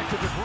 back to the throw.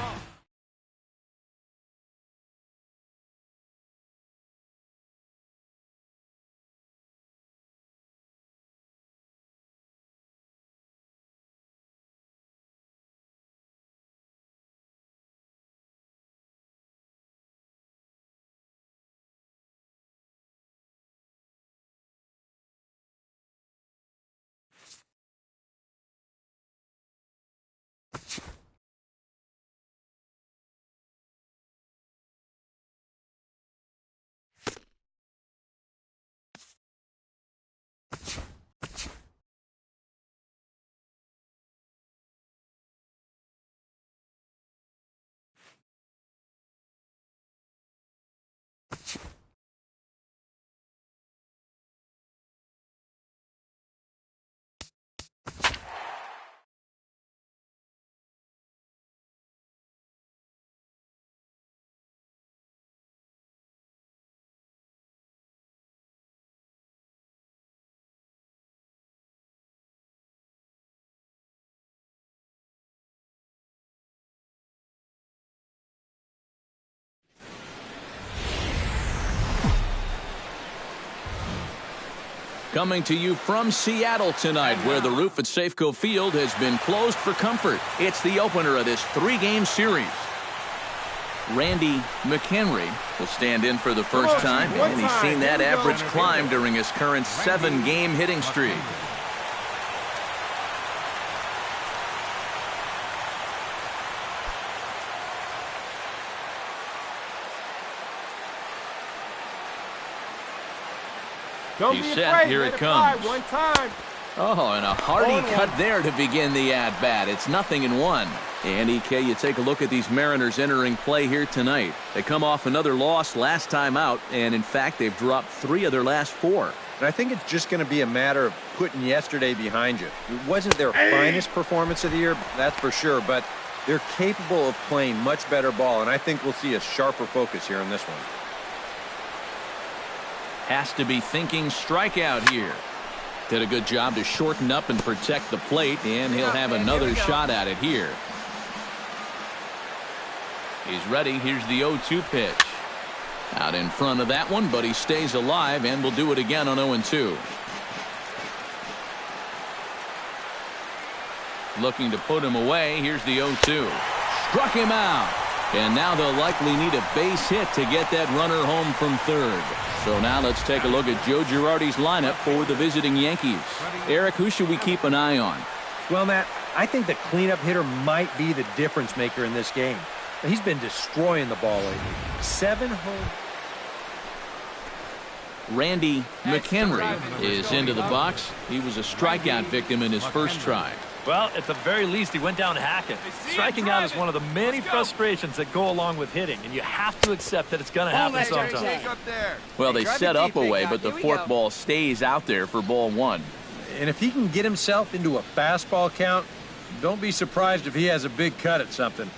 Coming to you from Seattle tonight, where the roof at Safeco Field has been closed for comfort. It's the opener of this 3-game series. Randy McHenry will stand in for the first time, and he's seen that average climb during his current 7-game hitting streak. He's set. Here it comes. One time. Oh, and a hearty cut there to begin the at-bat. It's 0-1. And EK, you take a look at these Mariners entering play here tonight. They come off another loss last time out, and in fact, they've dropped 3 of their last 4. And I think it's just going to be a matter of putting yesterday behind you. It wasn't their finest performance of the year, that's for sure, but they're capable of playing much better ball, and I think we'll see a sharper focus here in this one. Has to be thinking strikeout here. Did a good job to shorten up and protect the plate, and he'll have another shot at it here. He's ready. Here's the 0-2 pitch. Out in front of that one, but he stays alive and will do it again on 0-2. Looking to put him away. Here's the 0-2. Struck him out. And now they'll likely need a base hit to get that runner home from third. So now let's take a look at Joe Girardi's lineup for the visiting Yankees. Eric, who should we keep an eye on? Well, Matt, I think the cleanup hitter might be the difference maker in this game. He's been destroying the ball lately. 7 home. Randy McHenry is into the box. He was a strikeout victim in his first try. Well, at the very least, he went down hacking. Striking out is one of the many frustrations that go along with hitting, and you have to accept that it's going to happen sometimes. Well, they set up a way, but the fourth ball stays out there for ball 1. And if he can get himself into a fastball count, don't be surprised if he has a big cut at something.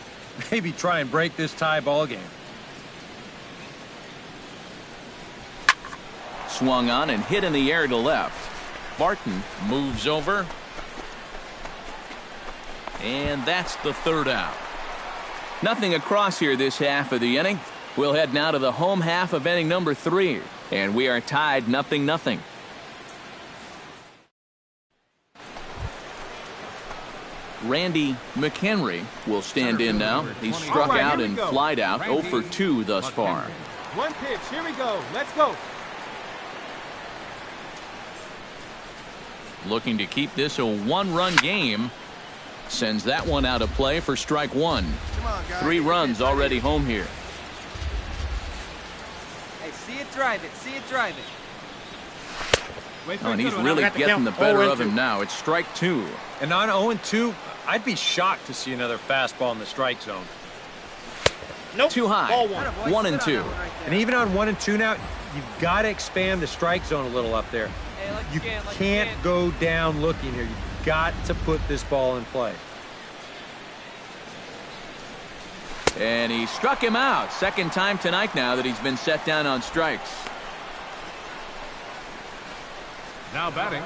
Maybe try and break this tie ball game. Swung on and hit in the air to left. Barton moves over. And that's the third out. Nothing across here this half of the inning. We'll head now to the home half of inning number 3. And we are tied 0-0. Randy McHenry will stand in now. He's struck out and flied out 0 for 2 thus far. One pitch. Here we go. Let's go. Looking to keep this a 1-run game. Sends that one out of play for strike 1. 3 runs already home here. Hey, see it, drive it. See it, drive it. Oh, and he's really getting the better of him now. It's strike 2. And on 0-2, I'd be shocked to see another fastball in the strike zone. Nope. Too high. 1-2. And even on 1-2 now, you've got to expand the strike zone a little up there. You can't go down looking here. You've got to put this ball in play. And he struck him out. Second time tonight now that he's been set down on strikes. Now batting.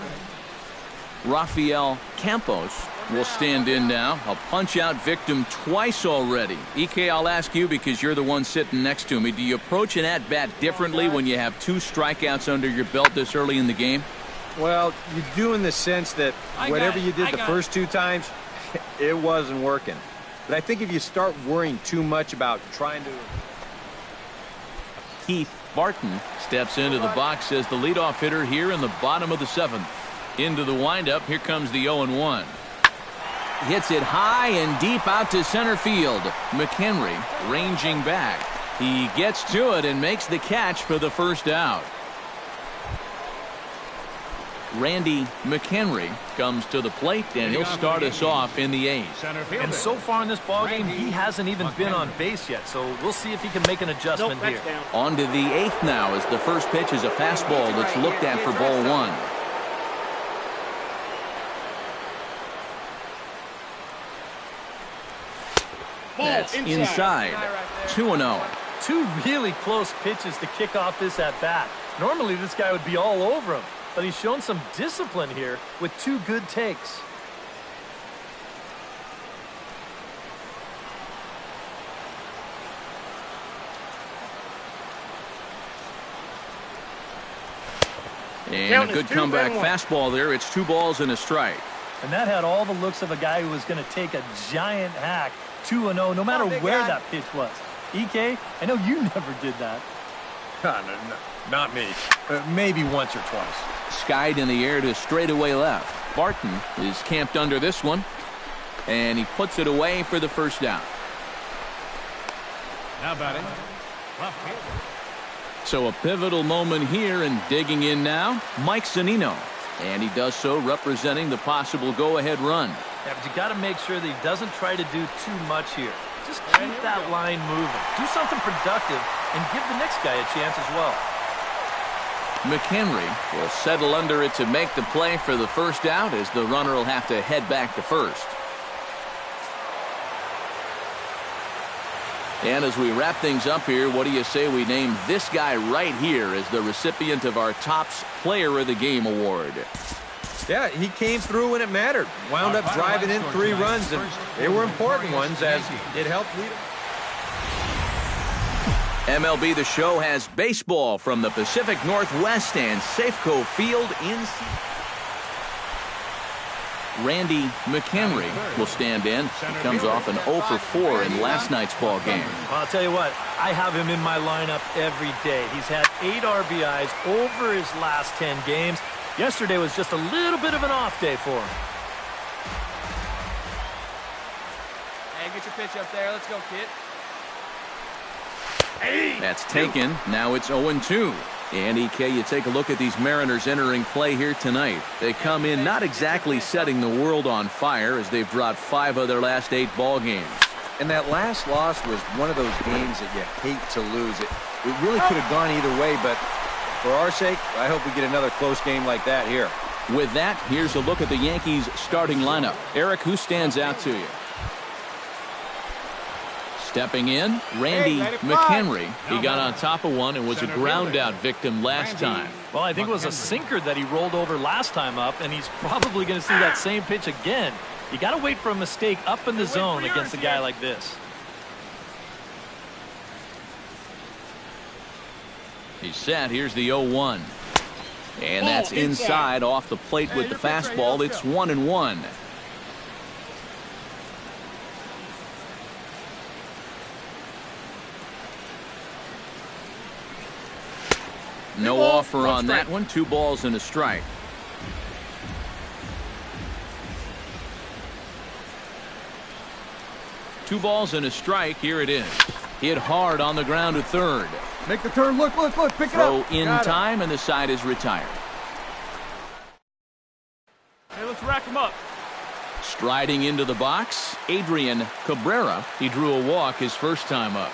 Rafael Campos will stand in now. A punch-out victim twice already. EK, I'll ask you because you're the one sitting next to me. Do you approach an at-bat differently when you have 2 strikeouts under your belt this early in the game? Well, you do in the sense that whatever you did the first 2 times, it wasn't working. But I think if you start worrying too much about trying to... Keith Barton steps into the box as the leadoff hitter here in the bottom of the 7th. Into the windup, here comes the 0-1. Hits it high and deep out to center field. McHenry ranging back. He gets to it and makes the catch for the first out. Randy McHenry comes to the plate, and he'll start us off in the 8th. And so far in this ballgame, he hasn't even been on base yet, so we'll see if he can make an adjustment here. On to the 8th now as the first pitch is a fastball that's looked at for ball 1. That's inside. 2-0. 2 really close pitches to kick off this at-bat. Normally this guy would be all over him, but he's shown some discipline here with 2 good takes. And a good comeback fastball there. It's 2 balls and a strike. And that had all the looks of a guy who was going to take a giant hack. 2-0, no matter where that pitch was. EK, I know you never did that. No, not me. Maybe once or twice. Skied in the air to straightaway left. Barton is camped under this one, and he puts it away for the first down. How about it? So a pivotal moment here, and digging in now, Mike Zunino. And he does so representing the possible go-ahead run. Yeah, but you got to make sure that he doesn't try to do too much here. Just keep that line moving. Do something productive and give the next guy a chance as well. McHenry will settle under it to make the play for the first out as the runner will have to head back to first. And as we wrap things up here, what do you say we name this guy right here as the recipient of our Topps Player of the Game award? Yeah, he came through when it mattered. Wound up driving in 3 runs, and they were important ones as it helped lead him. MLB The Show has baseball from the Pacific Northwest and Safeco Field in. Randy McHenry will stand in. He comes off an 0 for 4 in last night's ball game. Well, I'll tell you what, I have him in my lineup every day. He's had 8 RBIs over his last 10 games. Yesterday was just a little bit of an off day for him. Hey, get your pitch up there. Let's go, kid. That's taken. Now it's 0-2. And EK, you take a look at these Mariners entering play here tonight. They come in not exactly setting the world on fire as they've dropped 5 of their last 8 ball games. And that last loss was one of those games that you hate to lose. It really could have gone either way, but for our sake, I hope we get another close game like that here. With that, here's a look at the Yankees' starting lineup. Eric, who stands out to you? Stepping in, Randy McHenry. He got on top of one and was a ground-out victim last time. Well, I think it was a sinker that he rolled over last time up, and he's probably going to see that same pitch again. You got to wait for a mistake up in the zone against a guy like this. He's set. Here's the 0-1. And that's inside off the plate with the fastball. It's 1-1. No offer on that one. 2 balls and a strike. Two balls and a strike. Here it is. Hit hard on the ground to third. Make the turn. Look. Pick it Throw up. in time, and the side is retired. Hey, let's rack him up. Striding into the box, Adrian Cabrera. He drew a walk his first time up.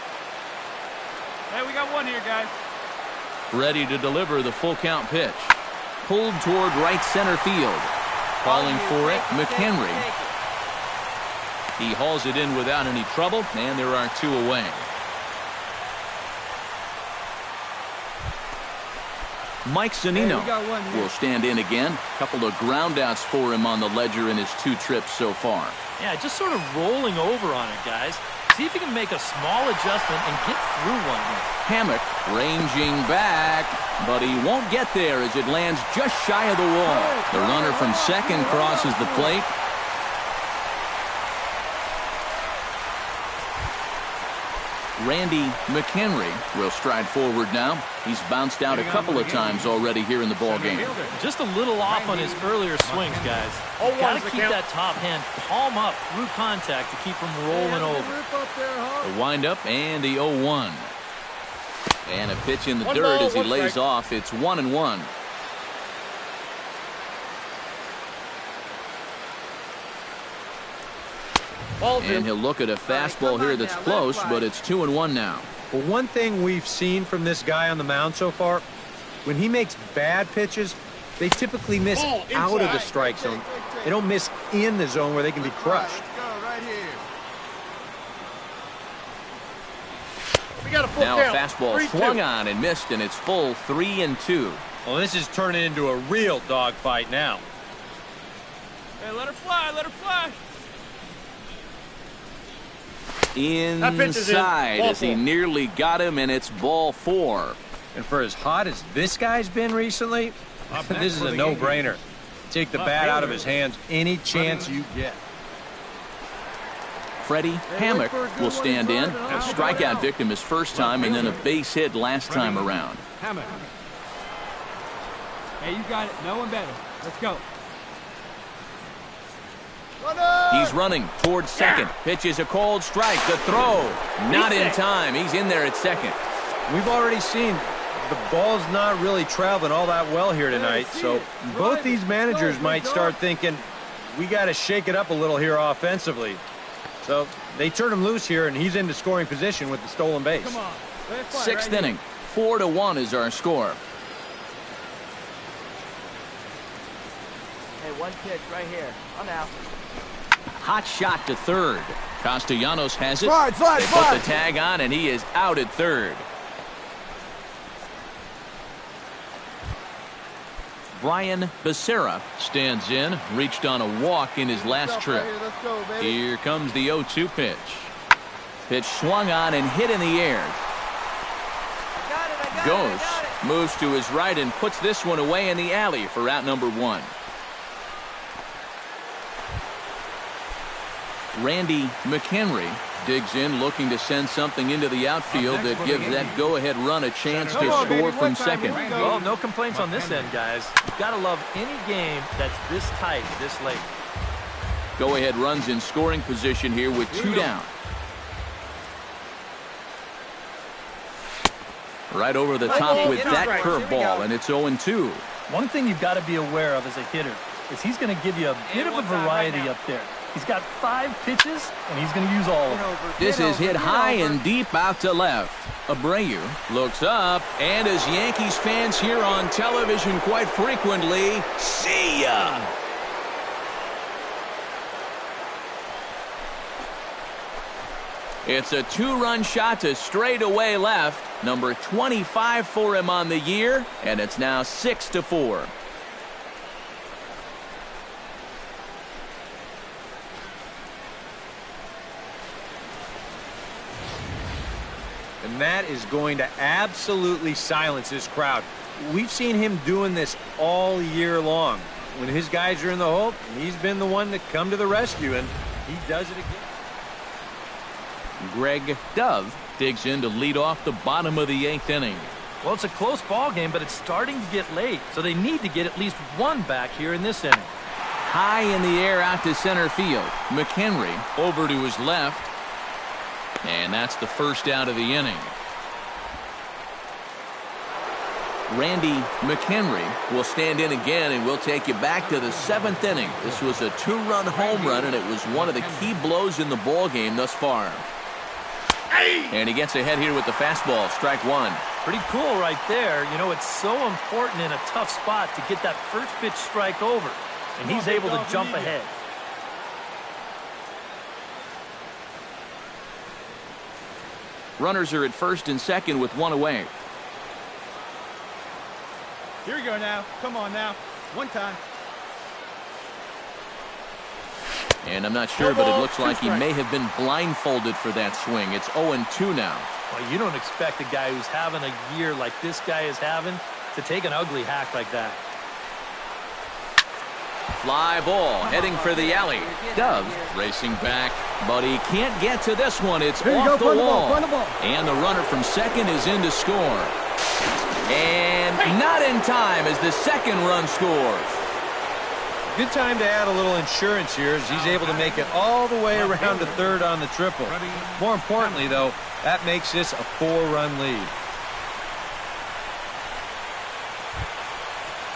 Hey, we got one here, guys. Ready to deliver the full count pitch. Pulled toward right center field. Calling for it, McHenry. He hauls it in without any trouble, and there are 2 away. Mike Zunino Hey, we got one here. will stand in again. Couple of groundouts for him on the ledger in his 2 trips so far. Yeah, just sort of rolling over on it, guys. See if he can make a small adjustment and get through one here. Hammock ranging back, but he won't get there as it lands just shy of the wall. The runner from second crosses the plate. Randy McHenry will stride forward now. He's bounced out a couple of times already here in the ball game. Just a little off on his earlier swings, guys. Got to keep that top hand palm up through contact to keep him rolling over. The windup and the 0-1. And a pitch in the dirt as he lays off. It's 1-1. And he'll look at a fastball here that's close, but it's 2-1 now. Well, one thing we've seen from this guy on the mound so far, when he makes bad pitches, they typically miss out of the strike zone. They don't miss in the zone where they can be crushed. Now a fastball swung on and missed, and it's full 3-2. Well, this is turning into a real dogfight now. Hey, let her fly, let her fly. Inside as he nearly got him, and it's ball 4. And for as hot as this guy's been recently, this is a no-brainer. Take the bat out of his hands any chance you get. Freddie Hammock will stand in. A strikeout victim his first time, and then a base hit last time around. Hammock. Hey, you got it. No one better. Let's go. He's running towards second. Pitches a cold strike. The throw. Not in time. He's in there at second. We've already seen the ball's not really traveling all that well here tonight, so both these managers might start thinking, we got to shake it up a little here offensively. So they turn him loose here, and he's into scoring position with the stolen base. Come on. Sixth inning. 4-1 is our score. Hey, one pitch right here. I'm out. Hot shot to third. Castellanos has it. Slide. They put the tag on, and he is out at third. Brian Becerra stands in. Reached on a walk in his last trip. Here comes the 0-2 pitch. Pitch swung on and hit in the air. Goes, moves to his right and puts this one away in the alley for out number 1. Randy McHenry digs in, looking to send something into the outfield that gives that go-ahead run a chance to score from second. Well, no complaints on this end, guys. You've got to love any game that's this tight, this late. Go-ahead runs in scoring position here with 2 down. Right over the top with that curveball, and it's 0-2. One thing you've got to be aware of as a hitter is he's going to give you a bit of a variety up there. He's got 5 pitches, and he's going to use all of them. This is hit high and deep out to left. Abreu looks up, and as Yankees fans hear on television quite frequently, see ya! It's a 2-run shot to straightaway left. Number 25 for him on the year, and it's now 6-4. And that is going to absolutely silence this crowd. We've seen him doing this all year long. When his guys are in the hole, he's been the one to come to the rescue, and he does it again. Greg Dove digs in to lead off the bottom of the 8th inning. Well, it's a close ball game, but it's starting to get late, so they need to get at least one back here in this inning. High in the air out to center field. McHenry over to his left. And that's the first out of the inning. Randy McHenry will stand in again, and we'll take you back to the 7th inning. This was a 2-run home run, and it was one of the key blows in the ball game thus far. And he gets ahead here with the fastball, strike 1. Pretty cool right there. You know, it's so important in a tough spot to get that first pitch strike over, and he's able to jump ahead. Runners are at first and second with 1 away. Here we go now. Come on now. One time. And I'm not sure, but it looks like he may have been blindfolded for that swing. It's 0-2 now. Well, you don't expect a guy who's having a year like this guy is having to take an ugly hack like that. Fly ball heading for the alley. Dove racing back, but he can't get to this one. It's off the wall. And the runner from second is in to score. And not in time as the second run scores. Good time to add a little insurance here as he's able to make it all the way around to third on the triple. More importantly, though, that makes this a 4-run lead.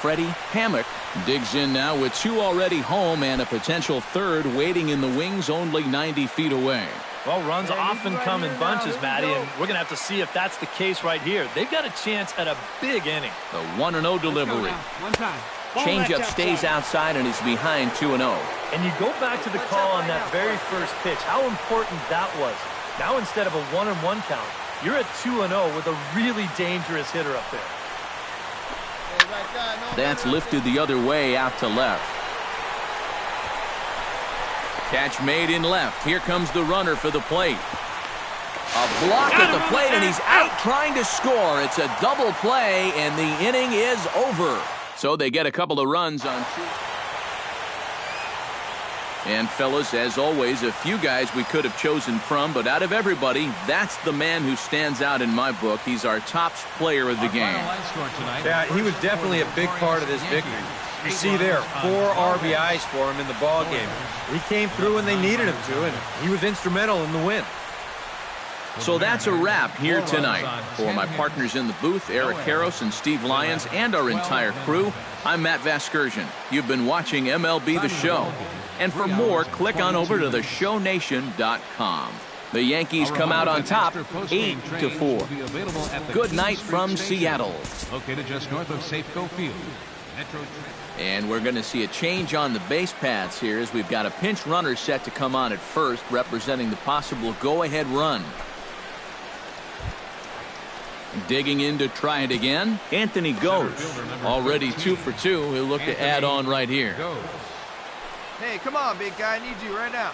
Freddie Hammock digs in now with 2 already home and a potential third waiting in the wings only 90 feet away. Well, runs often come in bunches, Matty, and we're going to have to see if that's the case right here. They've got a chance at a big inning. The 1-0 delivery. One time. Changeup stays outside and is behind 2-0. And you go back to the call on that very first pitch, how important that was. Now instead of a 1-1 count, you're at 2-0 with a really dangerous hitter up there. That's lifted the other way out to left. Catch made in left. Here comes the runner for the plate. A block at the plate, and he's out trying to score. It's a double play, and the inning is over. So they get a couple of runs on 2. And fellas, as always, a few guys we could have chosen from, but out of everybody, that's the man who stands out in my book. He's our top player of the game. Yeah, he was definitely a big part of this victory. You see there, 4 RBIs for him in the ball game. He came through when they needed him to, and he was instrumental in the win. So that's a wrap here tonight. For my partners in the booth, Eric Karros and Steve Lyons, and our entire crew, I'm Matt Vasgersian. You've been watching MLB The Show. And for more, click on over to theShowNation.com. The Yankees come out on top, 8-4. Good night from Seattle. Located just north of Safeco Field. And we're going to see a change on the base paths here as we've got a pinch runner set to come on at first, representing the possible go-ahead run. Digging in to try it again. Anthony goes. Already 2 for 2. He'll look to add on right here. Hey, come on, big guy. I need you right now.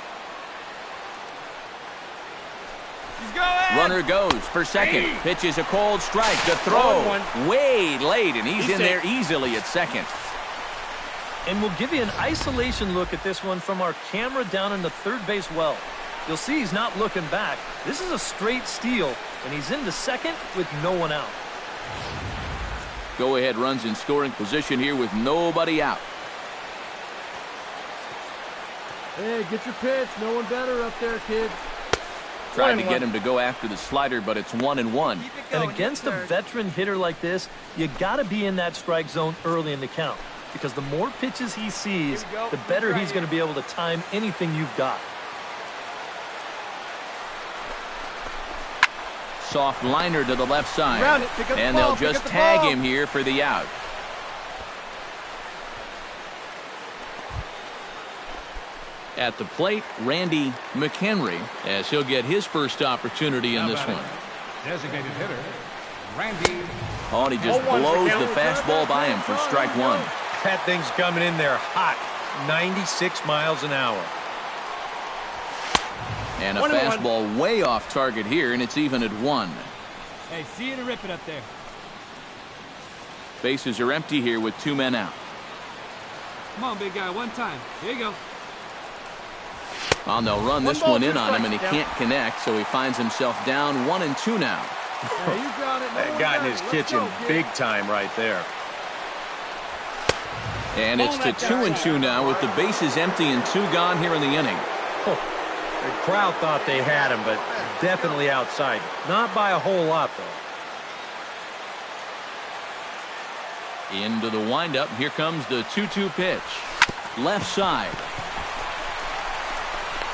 He's going! Runner goes for second. Pitches a cold strike. The throw way late, and he's in there easily at second. And we'll give you an isolation look at this one from our camera down in the third base well. You'll see he's not looking back. This is a straight steal, and he's into second with no one out. Go-ahead runs in scoring position here with nobody out. Hey, get your pitch. No one better up there, kid. Tried to get him to go after the slider, but it's 1-1. And against a veteran hitter like this, you got to be in that strike zone early in the count. Because the more pitches he sees, the better he's going to be able to time anything you've got. Soft liner to the left side. And they'll just tag him here for the out. At the plate, Randy McHenry, as he'll get his first opportunity in this one. Designated hitter, Randy. Oh, and he just blows the fastball by him for strike 1. That thing's coming in there hot, 96 miles an hour. And a fastball way off target here, and it's even at 1. Hey, see you to rip it up there. Bases are empty here with 2 men out. Come on, big guy. One time. Here you go. Well, they'll run this one in on him, and he can't connect, so he finds himself down 1-2 now. That got in his kitchen big time right there. And it's to 2-2 now with the bases empty and 2 gone here in the inning. The crowd thought they had him, but definitely outside. Not by a whole lot, though. Into the windup. Here comes the 2-2 pitch. Left side.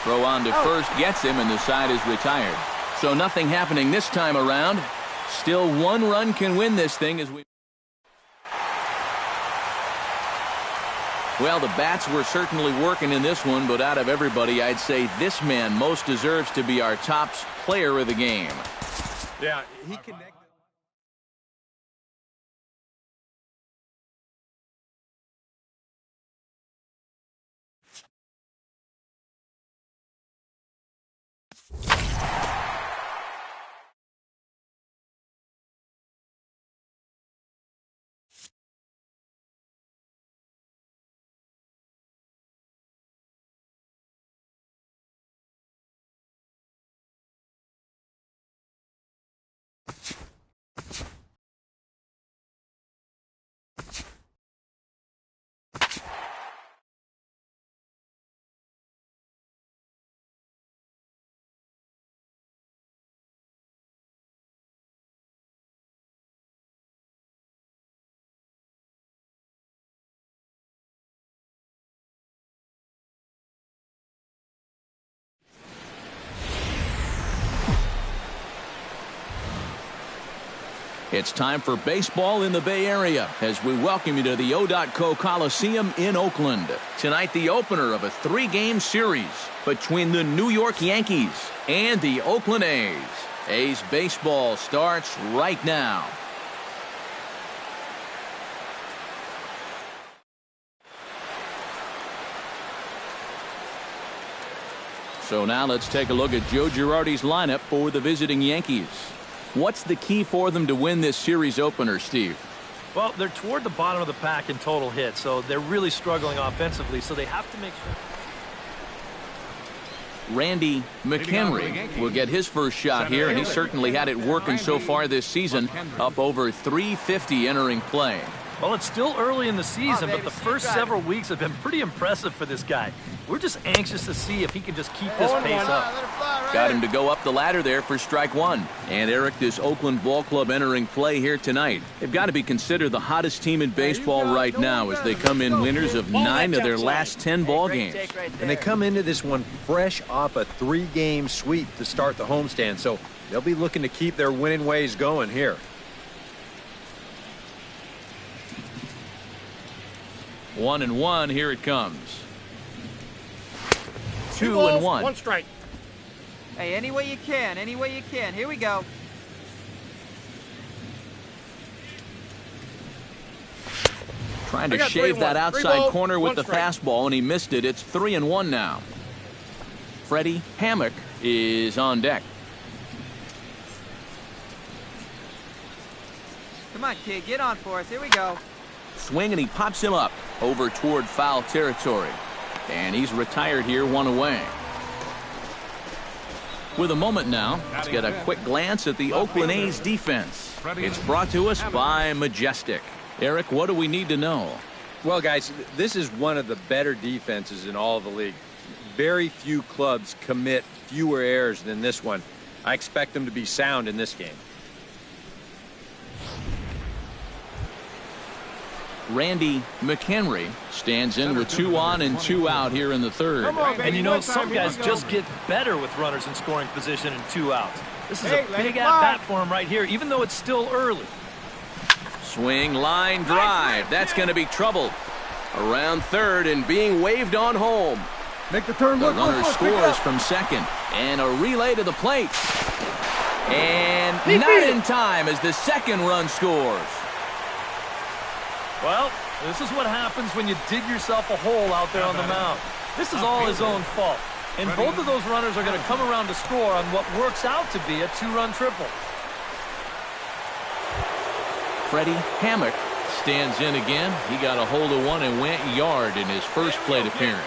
Throw on to first gets him, and the side is retired. So nothing happening this time around. Still 1 run can win this thing as we... Well, the bats were certainly working in this one, but out of everybody, I'd say this man most deserves to be our top player of the game. Yeah, he connected. It's time for baseball in the Bay Area as we welcome you to the O.co Coliseum in Oakland. Tonight, the opener of a 3-game series between the New York Yankees and the Oakland A's. A's baseball starts right now. So now let's take a look at Joe Girardi's lineup for the visiting Yankees. What's the key for them to win this series opener, Steve? Well, they're toward the bottom of the pack in total hits, so they're really struggling offensively, so they have to make sure. Randy McHenry will get his first shot here, and he certainly had it working so far this season, up over 350 entering play. Well, it's still early in the season, but the first several weeks have been pretty impressive for this guy. We're just anxious to see if he can just keep this pace up. Got him to go up the ladder there for strike one. And Eric, this Oakland ball club entering play here tonight. They've got to be considered the hottest team in baseball right now as they come in winners of 9 of their last 10 ball games. And they come into this one fresh off a 3-game sweep to start the homestand, so they'll be looking to keep their winning ways going here. 1-1, here it comes. 2-1. One strike. Hey, any way you can, any way you can. Here we go. Trying to shave that outside corner with the fastball, and he missed it. It's 3-1 now. Freddie Hammock is on deck. Come on, kid, get on for us. Here we go. Swing, and he pops him up over toward foul territory. And he's retired here, 1 away. With a moment now, let's get a quick glance at the Oakland A's defense. It's brought to us by Majestic. Eric, what do we need to know? Well, guys, this is one of the better defenses in all of the league. Very few clubs commit fewer errors than this one. I expect them to be sound in this game. Randy McHenry stands in with 2 on and 2 out here in the third. And you know, some guys just get better with runners in scoring position and 2 outs. This is a big at-bat for him right here, even though it's still early. Swing, line drive. That's going to be trouble. Around third and being waved on home. Make the turn. The runner scores from second. And a relay to the plate. And not in time as the second run scores. Well, this is what happens when you dig yourself a hole out there on the mound. This is all his own fault. And both of those runners are going to come around to score on what works out to be a 2-run triple. Freddie Hammock stands in again. He got a hold of one and went yard in his first plate appearance.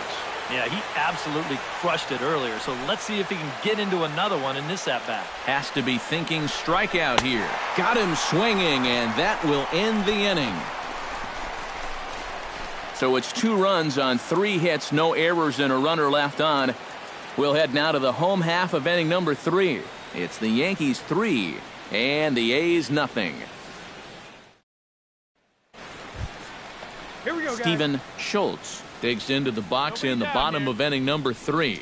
Yeah, he absolutely crushed it earlier, so let's see if he can get into another one in this at-bat. Has to be thinking strikeout here. Got him swinging, and that will end the inning. So it's 2 runs on 3 hits, no errors, and a runner left on. We'll head now to the home half of inning number 3. It's the Yankees 3 and the A's nothing. Here we go, guys. Steven Schultz digs into the box in the bottom of inning number 3.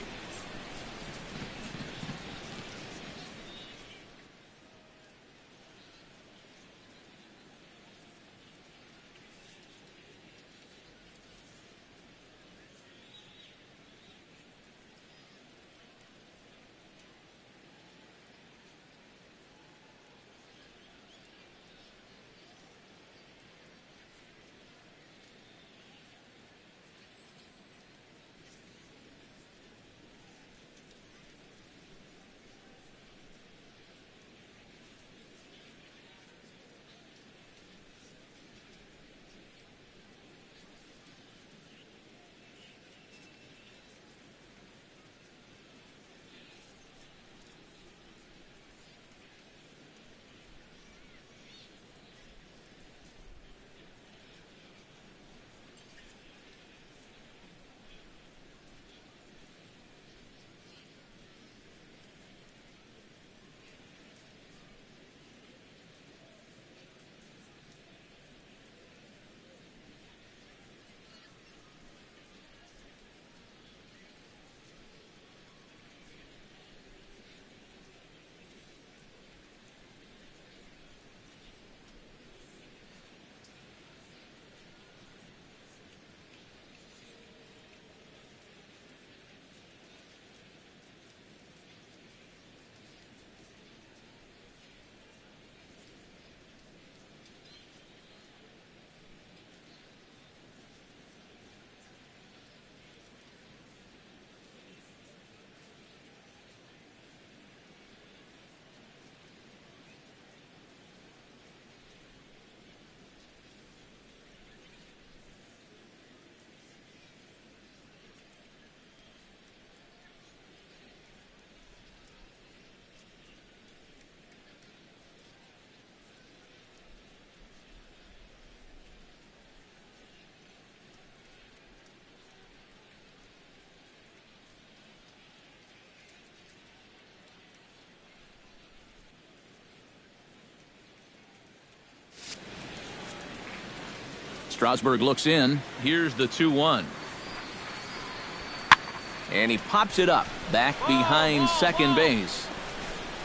Strasburg looks in. Here's the 2-1. And he pops it up back behind second base.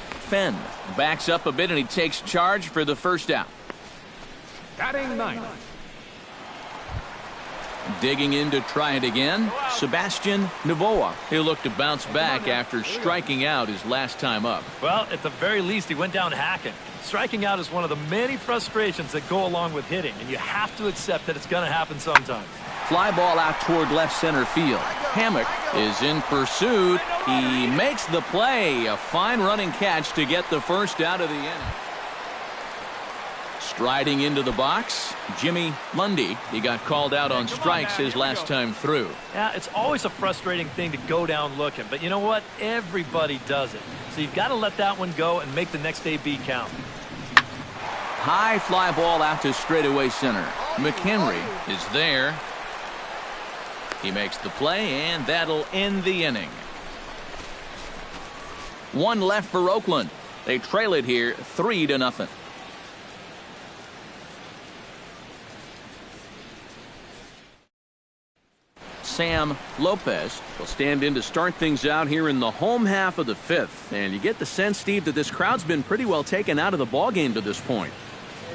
Fenn backs up a bit and he takes charge for the first out. Batting ninth. Digging in to try it again, Sebastian Novoa. He'll look to bounce back after striking out his last time up. Well, at the very least, he went down hacking. Striking out is one of the many frustrations that go along with hitting, and you have to accept that it's going to happen sometimes. Fly ball out toward left center field. Hammock is in pursuit. He makes the play. A fine running catch to get the first out of the inning. Striding into the box, Jimmy Lundy. He got called out on strikes his last time through. Yeah, it's always a frustrating thing to go down looking, but you know what? Everybody does it. So you've got to let that one go and make the next AB count. High fly ball out to straightaway center. McHenry is there. He makes the play, and that'll end the inning. One left for Oakland. They trail it here 3-0. Sam Lopez will stand in to start things out here in the home half of the fifth. And you get the sense, Steve, that this crowd's been pretty well taken out of the ballgame to this point.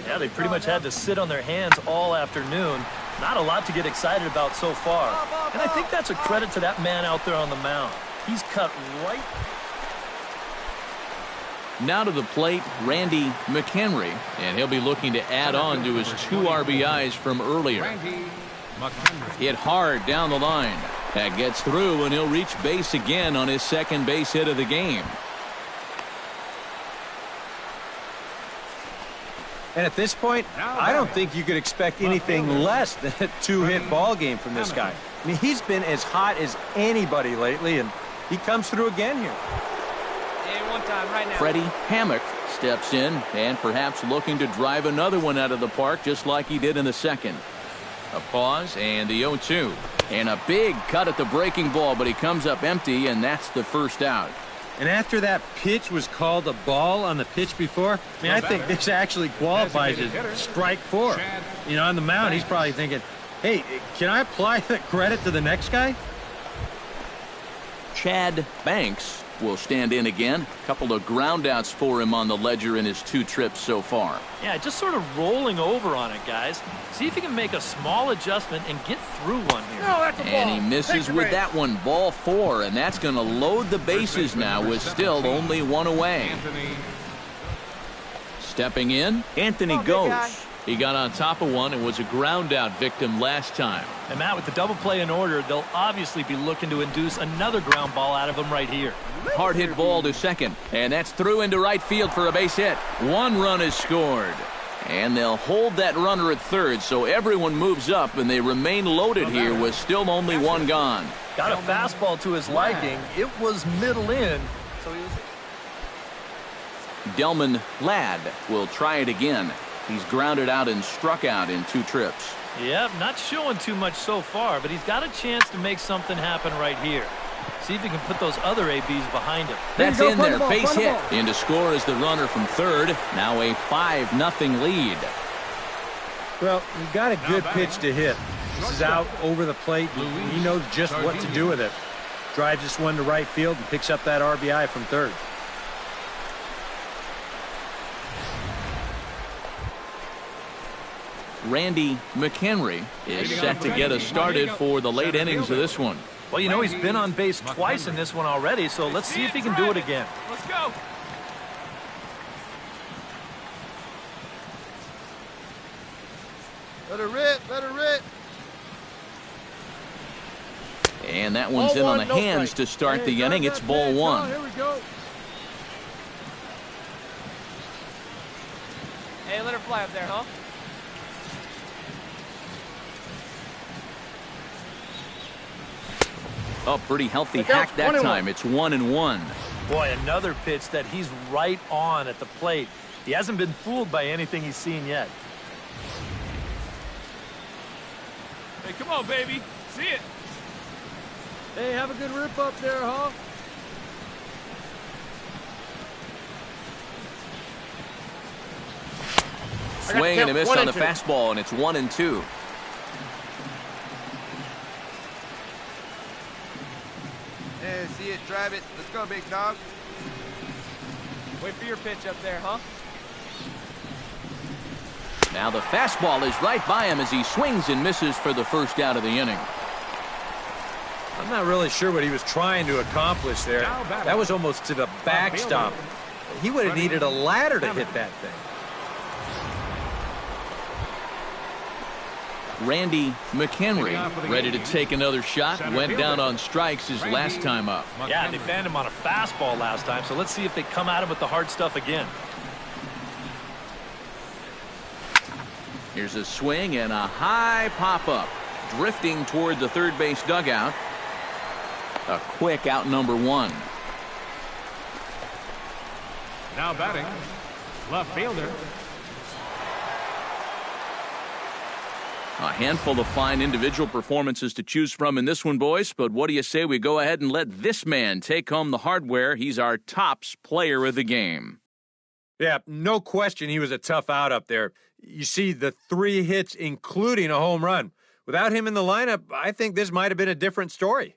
Yeah, they pretty much had to sit on their hands all afternoon. Not a lot to get excited about so far. And I think that's a credit to that man out there on the mound. He's cut right. Now to the plate, Randy McHenry. And he'll be looking to add on to his 2 RBIs from earlier. Hit hard down the line. That gets through, and he'll reach base again on his second base hit of the game. And at this point, I don't think you could expect anything less than a 2-hit ball game from this guy. I mean, he's been as hot as anybody lately, and he comes through again here. Hey, one time right now. Freddie Hammock steps in and perhaps looking to drive another one out of the park just like he did in the second. A pause and the 0-2. And a big cut at the breaking ball, but he comes up empty, and that's the first out. And after that pitch was called a ball on the pitch before, I mean, I think this actually qualifies as strike 4. You know, on the mound, he's probably thinking, hey, can I apply the credit to the next guy? Chad Banks will stand in again. A couple of groundouts for him on the ledger in his 2 trips so far. Yeah, just sort of rolling over on it, guys. See if he can make a small adjustment and get through one here. No, that's a ball. And he misses with that one. Ball 4, and that's going to load the bases now with still only 1 away. Stepping in, Anthony goes. He got on top of one and was a ground-out victim last time. And Matt, with the double play in order, they'll obviously be looking to induce another ground ball out of him right here. Hard hit ball to second, and that's through into right field for a base hit. 1 run is scored. And they'll hold that runner at third, so everyone moves up, and they remain loaded here with still only 1 gone. Got a fastball to his liking. It was middle in. So he was... Delman Ladd will try it again. He's grounded out and struck out in 2 trips. Yep, not showing too much so far, but he's got a chance to make something happen right here. See if he can put those other ABs behind him. That's in there. Base hit. In to score is the runner from third. Now a 5-0 lead. Well, you got a good pitch to hit. This is out over the plate. He knows just what to do with it. Drives this one to right field and picks up that RBI from third. Randy McHenry is set to get us started for the late innings of this one. Well, you know, he's been on base twice in this one already, so let's see if he can do it again. Let's go. Let her rip, let her rip. And that one's in on the hands to start the inning. It's ball 1. Here we go. Hey, let her fly up there, huh? Oh, pretty healthy hack that time. It's 1-1. Boy, another pitch that he's right on at the plate. He hasn't been fooled by anything he's seen yet. Hey, come on, baby. See it. Hey, have a good rip up there, huh? Swing and a miss on the fastball, and it's 1-2. Yeah, see it, drive it. Let's go, big dog. Wait for your pitch up there, huh? Now the fastball is right by him as he swings and misses for the first out of the inning. I'm not really sure what he was trying to accomplish there. That was almost to the backstop. He would have needed a ladder to hit that thing. Randy McHenry ready to take another shot. Went down on strikes his last time up. Yeah, they banned him on a fastball last time, so let's see if they come at him with the hard stuff again. Here's a swing and a high pop-up. Drifting toward the third base dugout. A quick out number one. Now batting, left fielder. A handful of fine individual performances to choose from in this one, boys. But what do you say we go ahead and let this man take home the hardware? He's our tops player of the game. Yeah, no question he was a tough out up there. You see the 3 hits, including a home run. Without him in the lineup, I think this might have been a different story.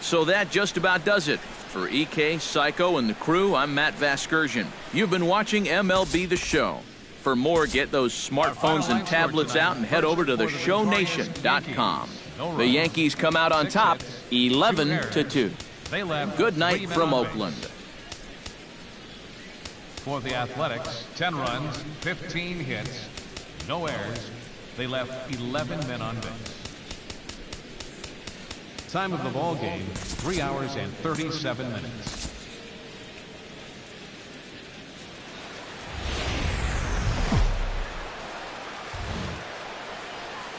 So that just about does it. For EK, Psycho, and the crew, I'm Matt Vasgersian. You've been watching MLB The Show. For more, get those smartphones and tablets out and head over to theshownation.com. The Yankees come out on top, 11-2. Good night from Oakland. For the Athletics, 10 runs, 15 hits, no errors. They left 11 men on base. Time of the ball game, 3 hours and 37 minutes.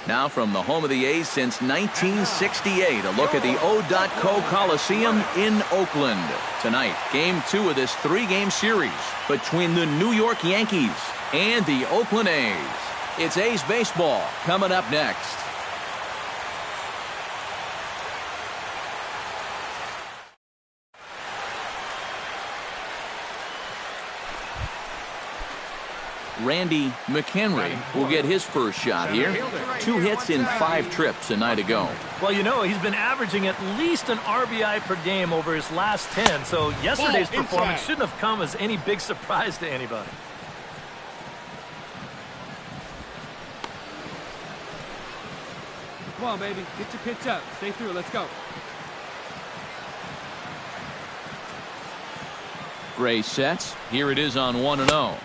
Now from the home of the A's since 1968, a look at the O.Co Coliseum in Oakland. Tonight, Game 2 of this 3-game series between the New York Yankees and the Oakland A's. It's A's baseball coming up next. Randy McHenry will get his first shot here. 2 hits in 5 trips a night ago. Well, you know, he's been averaging at least an RBI per game over his last 10, so yesterday's performance shouldn't have come as any big surprise to anybody. Come on, baby. Get your pitch up. Stay through. Let's go. Gray sets. Here it is on 1-0.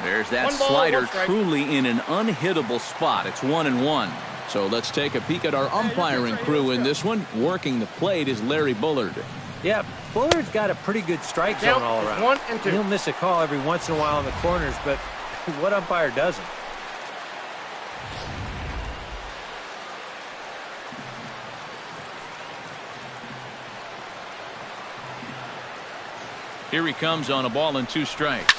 There's that slider truly in an unhittable spot. It's 1-1. So let's take a peek at our umpiring crew in this one. Working the plate is Larry Bullard. Yeah, Bullard's got a pretty good strike zone all around. 1 and 2. He'll miss a call every once in a while in the corners, but what umpire doesn't? Here he comes on a ball and 2 strikes.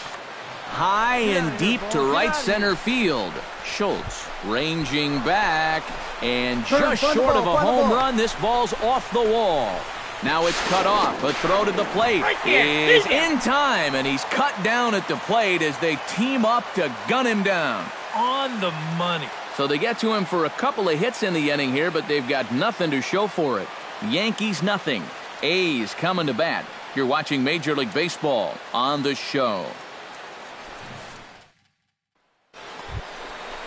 High and deep to right center field. Schultz ranging back and just short of a home run. This ball's off the wall. Now it's cut off. A throw to the plate is in time, and he's cut down at the plate as they team up to gun him down. On the money. So they get to him for a couple of hits in the inning here, but they've got nothing to show for it. Yankees nothing. A's coming to bat. You're watching Major League Baseball on The Show.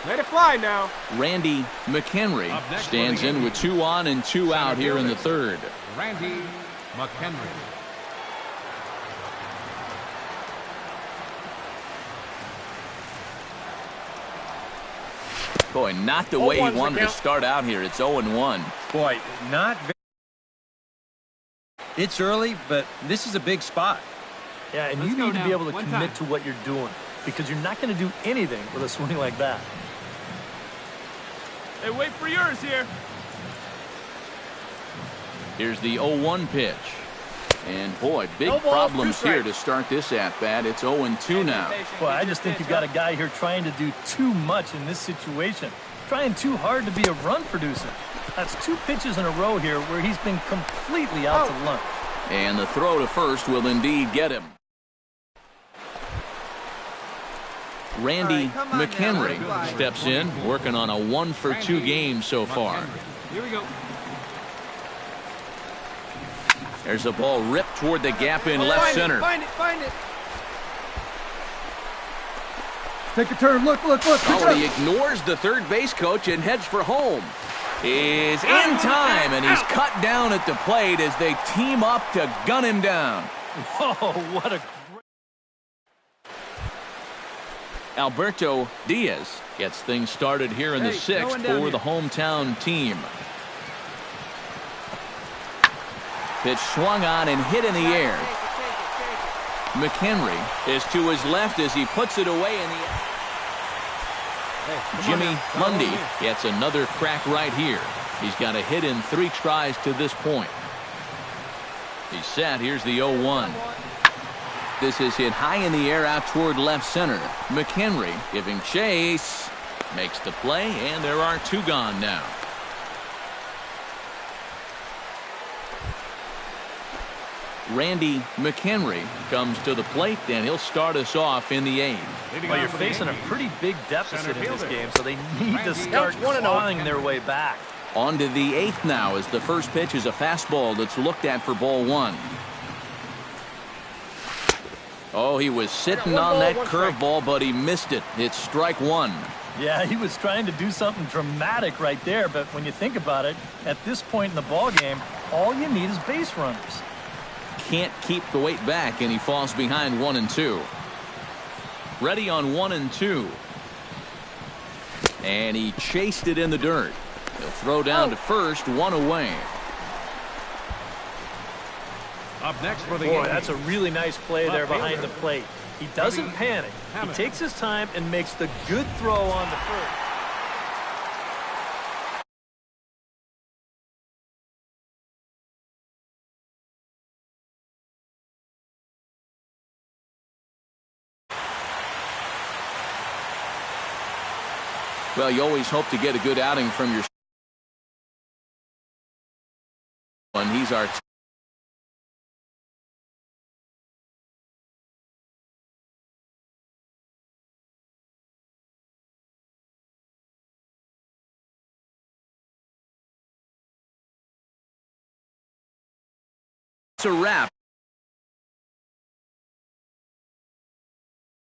Let it fly now. Randy McHenry stands in with 2 on and 2 out here in the 3rd. Randy McHenry. Boy, not the way he wanted to start out here. It's 0-1. Boy, not very. It's early, but this is a big spot. Yeah, and you need to be able to commit to what you're doing, because you're not going to do anything with a swing like that. Hey, wait for yours here. Here's the 0-1 pitch. And, boy, big problems here to start this at-bat. It's 0-2 now. Boy, I just think you've got a guy here trying to do too much in this situation. Trying too hard to be a run producer. That's 2 pitches in a row here where he's been completely out to lunch. And the throw to first will indeed get him. Randy come on now, McHenry let's fly. steps in, working on a 1-for-2 game so far. Here we go. There's a ball ripped toward the gap in left center. Find it. Take a turn. Look. Pick it Oh, up. he ignores the third base coach and heads for home. Is in time, and he's cut down at the plate as they team up to gun him down. Oh, what a... Alberto Diaz gets things started here in the Hey, no sixth one down for here. the hometown team. Pitch swung on and hit in the air. McHenry is to his left as he puts it away in the... Jimmy Mundy gets another crack right here. He's got a hit in 3 tries to this point. He's set. Here's the 0-1. This is hit high in the air out toward left center. McHenry giving chase. Makes the play, and there are 2 gone now. Randy McHenry comes to the plate, and he'll start us off in the 8th. Well, you're facing a pretty big deficit in this game, so they need to start clawing their way back. On to the 8th now as the first pitch is a fastball that's looked at for ball 1. Oh, he was sitting on that curveball, but he missed it. It's strike 1. Yeah, he was trying to do something dramatic right there, but when you think about it, at this point in the ball game, all you need is base runners. Can't keep the weight back, and he falls behind 1-2. Ready on 1-2. And he chased it in the dirt. He'll throw down to first, 1 away. Up next for the Boy, Yankees. that's a really nice play there behind the plate. He doesn't Robbie panic. He Hammond. takes his time and makes the good throw on the first. Well, you always hope to get a good outing from your... And he's our... It's a wrap.